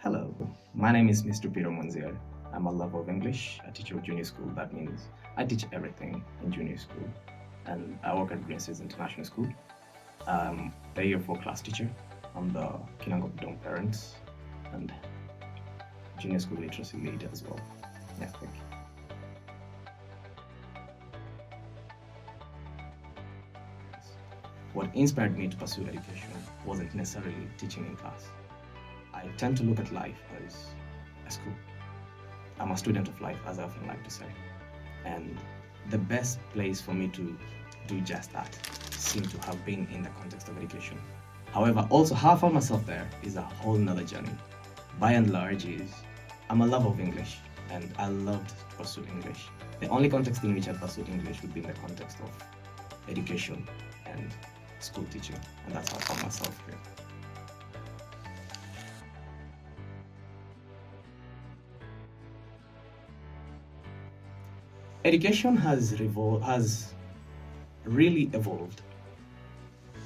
Hello, my name is Mr. Peter Munzier. I'm a lover of English, a teacher of junior school. That means I teach everything in junior school. And I work at Green Seas International School. I'm a year four class teacher. I'm the Kinangop Dom parent and junior school literacy lead as well. Yeah, thank you. What inspired me to pursue education wasn't necessarily teaching in class. I tend to look at life as a school. I'm a student of life, as I often like to say. And the best place for me to do just that seemed to have been in the context of education. However, also how I found myself there is a whole nother journey. By and large is I'm a lover of English and I loved to pursue English. The only context in which I pursued English would be in the context of education and school teaching, and that's how I found myself here. Education has really evolved,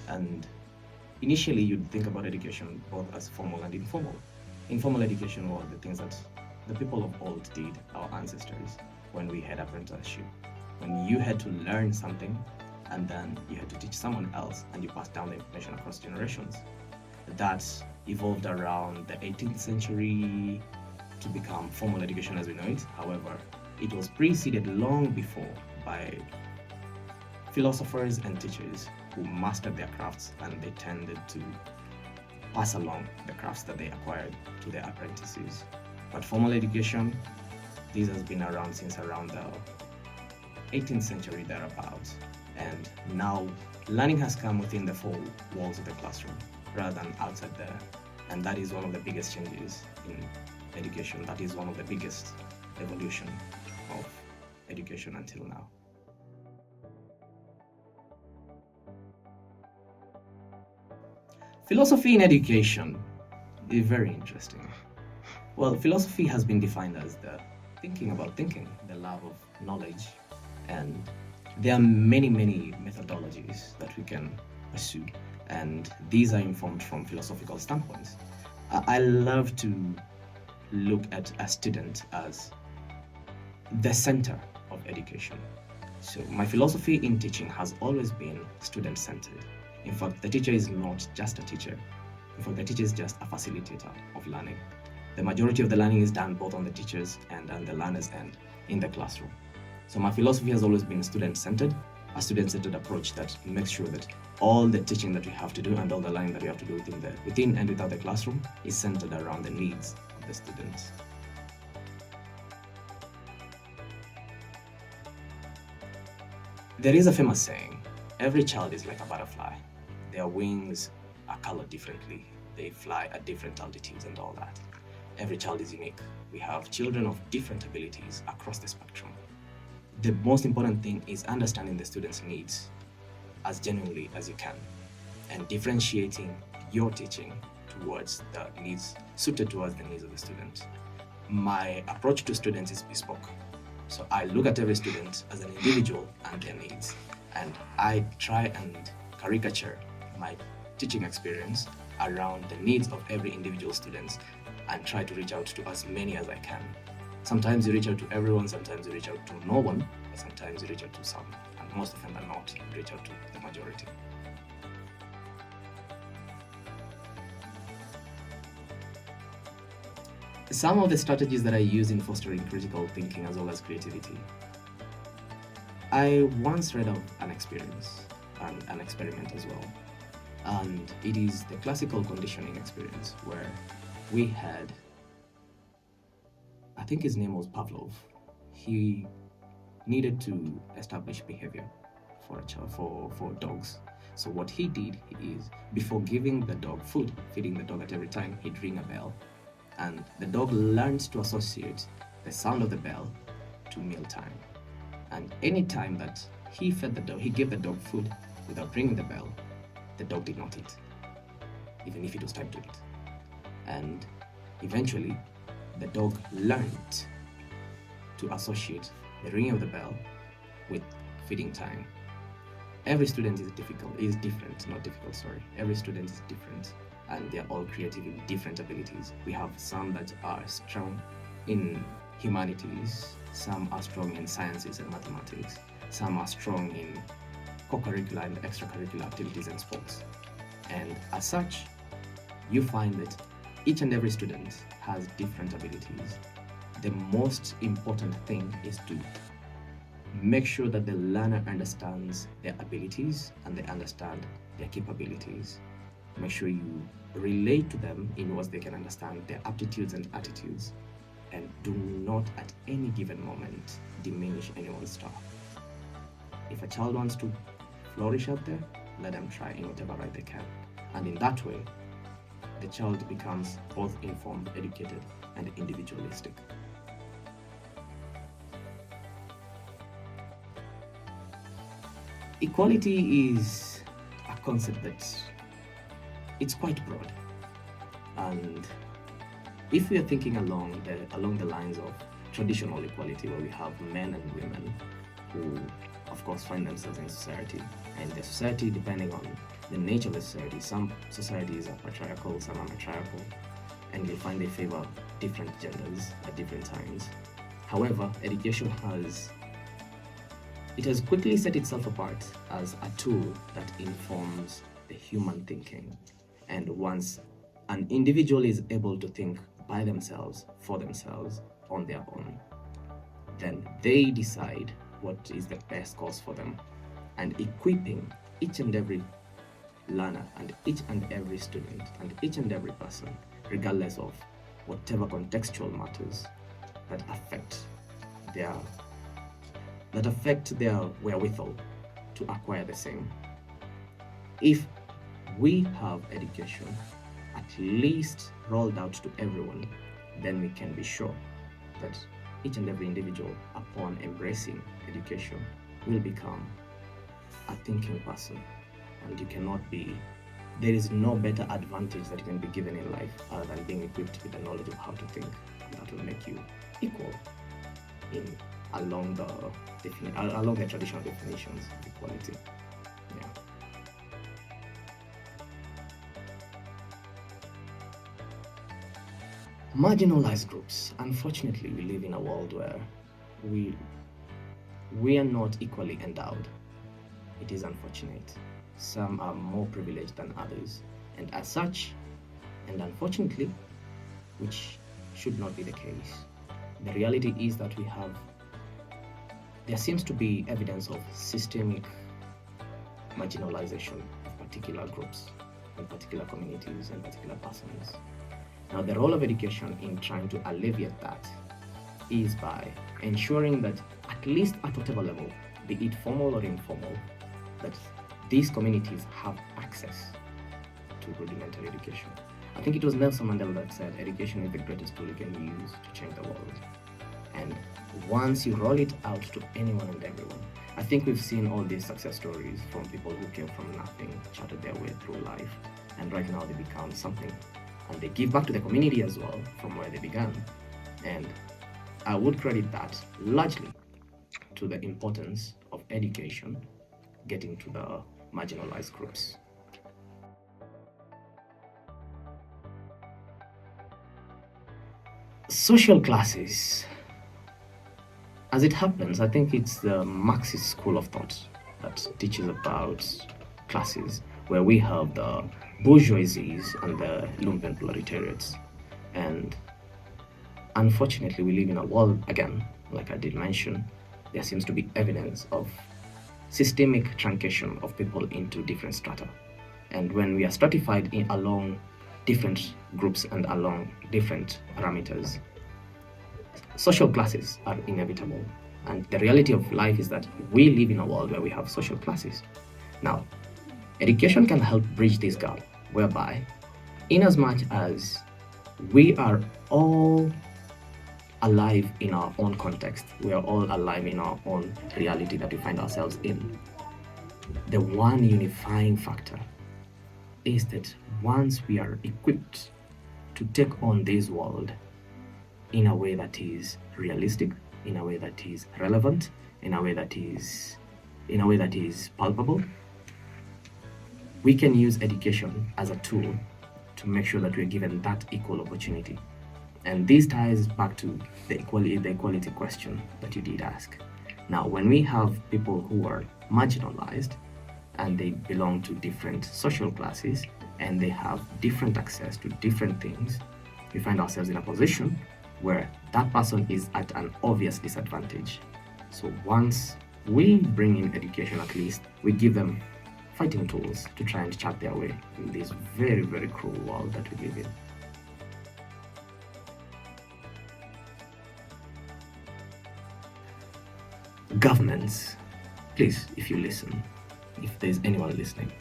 and initially you'd think about education both as formal and informal. Informal education were the things that the people of old did, our ancestors, when we had apprenticeship, when you had to learn something and then you had to teach someone else and you passed down the information across generations. That evolved around the 18th century to become formal education as we know it. However, it was preceded long before by philosophers and teachers who mastered their crafts and they tended to pass along the crafts that they acquired to their apprentices. But formal education, this has been around since around the 18th century thereabouts. And now learning has come within the four walls of the classroom rather than outside there. And that is one of the biggest changes in education. That is one of the biggest evolution of education until now. Philosophy in education is very interesting. Well, philosophy has been defined as the thinking about thinking, the love of knowledge, and there are many methodologies that we can pursue, and these are informed from philosophical standpoints. I love to look at a student as the center of education. So my philosophy in teaching has always been student-centered. In fact, the teacher is not just a teacher. In fact, the teacher is just a facilitator of learning. The majority of the learning is done both on the teachers and on the learners' end in the classroom. So my philosophy has always been student-centered, a student-centered approach that makes sure that all the teaching that we have to do and all the learning that we have to do within and without the classroom is centered around the needs of the students. There is a famous saying, every child is like a butterfly. Their wings are colored differently. They fly at different altitudes and all that. Every child is unique. We have children of different abilities across the spectrum. The most important thing is understanding the student's needs as genuinely as you can and differentiating your teaching towards the needs, suited towards the needs of the student. My approach to students is bespoke. So I look at every student as an individual and their needs, and I try and caricature my teaching experience around the needs of every individual student and try to reach out to as many as I can. Sometimes you reach out to everyone, sometimes you reach out to no one, but sometimes you reach out to some, and most often than not, you reach out to the majority. Some of the strategies that I use in fostering critical thinking as well as creativity. I once read of an experience, an experiment as well, and it is the classical conditioning experience where we had, I think his name was Pavlov. He needed to establish behavior for a child, for dogs. So what he did is, before giving the dog food, feeding the dog at every time, he'd ring a bell, and the dog learned to associate the sound of the bell to mealtime. And any time that he fed the dog, he gave the dog food without ringing the bell, the dog did not eat, even if it was time to eat. And eventually, the dog learned to associate the ringing of the bell with feeding time. every student is different, not difficult, sorry. Every student is different, and they're all creative in different abilities. We have some that are strong in humanities, some are strong in sciences and mathematics, some are strong in co-curricular and extracurricular activities and sports. And as such, you find that each and every student has different abilities. The most important thing is to make sure that the learner understands their abilities and they understand their capabilities. Make sure you relate to them in what they can understand, their aptitudes and attitudes, and do not at any given moment diminish anyone's star. If a child wants to flourish out there, let them try in whatever right they can. And in that way, the child becomes both informed, educated, and individualistic. Equality is a concept that it's quite broad, and if we are thinking along the lines of traditional equality, where we have men and women who of course find themselves in society, and the society, depending on the nature of the society, some societies are patriarchal, some are matriarchal, and you'll find they favor different genders at different times. However, education has quickly set itself apart as a tool that informs the human thinking. And once an individual is able to think by themselves, for themselves, on their own, then they decide what is the best course for them. And equipping each and every learner and each and every student and each and every person, regardless of whatever contextual matters that affect their wherewithal to acquire the same. If we have education at least rolled out to everyone, then we can be sure that each and every individual, upon embracing education, will become a thinking person. And there is no better advantage that you can be given in life other than being equipped with the knowledge of how to think. That will make you equal along the traditional definitions of equality. Yeah. Marginalized groups. Unfortunately, we live in a world where we are not equally endowed. It is unfortunate. Some are more privileged than others, and as such, and unfortunately, which should not be the case, the reality is that there seems to be evidence of systemic marginalization of particular groups and particular communities and particular persons. Now, the role of education in trying to alleviate that is by ensuring that, at least at whatever level, be it formal or informal, that these communities have access to rudimentary education. I think it was Nelson Mandela that said, education is the greatest tool you can use to change the world. And once you roll it out to anyone and everyone, I think we've seen all these success stories from people who came from nothing, charted their way through life, and right now they become something. And they give back to the community as well from where they began. And I would credit that largely to the importance of education getting to the marginalized groups. Social classes. As it happens, I think it's the Marxist school of thought that teaches about classes, where we have the bourgeoisies and the lumpen proletariats. And unfortunately, we live in a world, again, like I did mention, there seems to be evidence of systemic truncation of people into different strata. And when we are stratified along different groups and along different parameters, social classes are inevitable. And the reality of life is that we live in a world where we have social classes. Now, education can help bridge this gap, whereby, in as much as we are all alive in our own context, we are all alive in our own reality that we find ourselves in, the one unifying factor is that once we are equipped to take on this world in a way that is realistic, in a way that is relevant, in a way that is in a way that is palpable. We can use education as a tool to make sure that we're given that equal opportunity. And this ties back to the equality question that you did ask. Now, when we have people who are marginalized and they belong to different social classes and they have different access to different things, we find ourselves in a position where that person is at an obvious disadvantage. So once we bring in education, at least we give them fighting tools to try and chart their way in this very, very cruel world that we live in. Governments, please, if you listen, if there's anyone listening,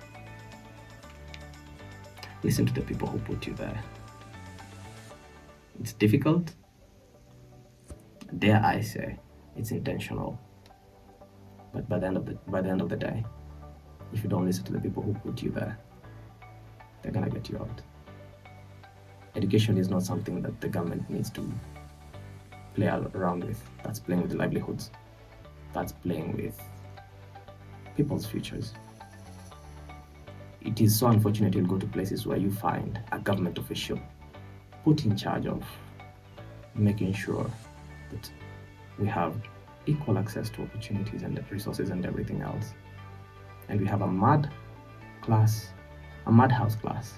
listen to the people who put you there. It's difficult. Dare I say, it's intentional. But by the end of the day, if you don't listen to the people who put you there, they're gonna get you out. Education is not something that the government needs to play around with. That's playing with livelihoods. That's playing with people's futures. It is so unfortunate you'll go to places where you find a government official put in charge of making sure that we have equal access to opportunities and resources and everything else. And we have a madhouse class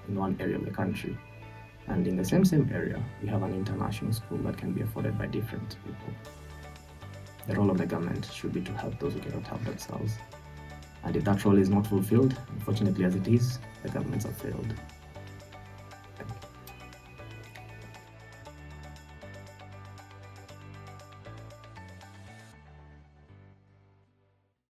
in one area of the country. And in the same area, we have an international school that can be afforded by different people. The role of the government should be to help those who cannot help themselves. And if that role is not fulfilled, unfortunately as it is, the governments have failed.